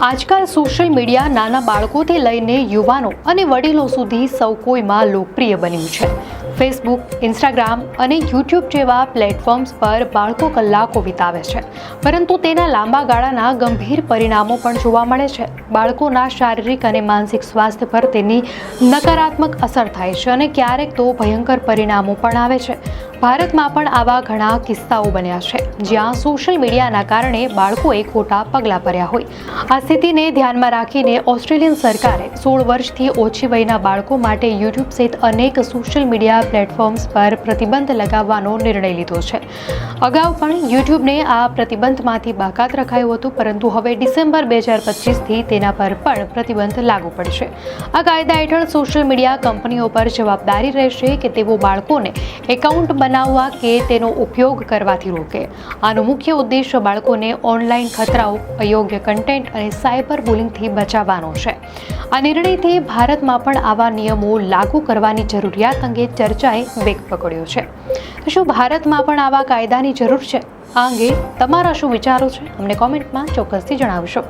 આજકાલ social media નાના બાળકોથી લઈને યુવાનો અને વડીલો સુધી સૌ કોઈમાં લોકપ્રિય બન્યું છે. ફેસબુક, ઇન્સ્ટાગ્રામ અને યુટ્યુબ જેવા પ્લેટફોર્મ્સ પર બાળકો કલાકો વિતાવે છે, પરંતુ તેના લાંબા ગાળાના ગંભીર પરિણામો પણ જોવા મળે છે. બાળકોના શારીરિક અને માનસિક સ્વાસ્થ્ય પર તેની નકારાત્મક અસર થાય છે અને ક્યારેક તો ભયંકર પરિણામો પણ આવે છે. ભારતમાં પણ આવા ઘણા કિસ્સાઓ બન્યા છે, જ્યાં સોશિયલ મીડિયાના કારણે બાળકોએ ખોટા પગલાં ભર્યા હોય. આ સ્થિતિને ધ્યાનમાં રાખીને ઓસ્ટ્રેલિયન સરકારે 16 વર્ષથી ઓછી વયના બાળકો માટે યુટ્યુબ સહિત અનેક સોશિયલ મીડિયા પ્લેટફોર્મ્સ પર પ્રતિબંધ લગાવવાનો નિર્ણય લીધો છે. અગાઉ પણ યુટ્યુબને આ પ્રતિબંધમાંથી બાકાત રખાયું હતું, પરંતુ હવે ડિસેમ્બર 2025થી તેના પર પણ પ્રતિબંધ લાગુ પડશે. આ કાયદા હેઠળ સોશિયલ મીડિયા કંપનીઓ પર જવાબદારી રહેશે કે તેઓ બાળકોને એકાઉન્ટ બનાવવા કે તેનો ઉપયોગ કરવાથી રોકે. આનો મુખ્ય ઉદ્દેશ બાળકોને ઓનલાઈન ખતરાઓ, અયોગ્ય કન્ટેન્ટ અને સાયબર બુલિંગથી બચાવવાનો છે. આ નિર્ણયથી ભારતમાં પણ આવા નિયમો લાગુ કરવાની જરૂરિયાત અંગે ચર્ચાએ વેગ પકડ્યો છે. તો શું ભારતમાં પણ આવા કાયદાની જરૂર છે? આ અંગે તમારા શું વિચારો છે? અમને કોમેન્ટમાં ચોક્કસથી જણાવશો.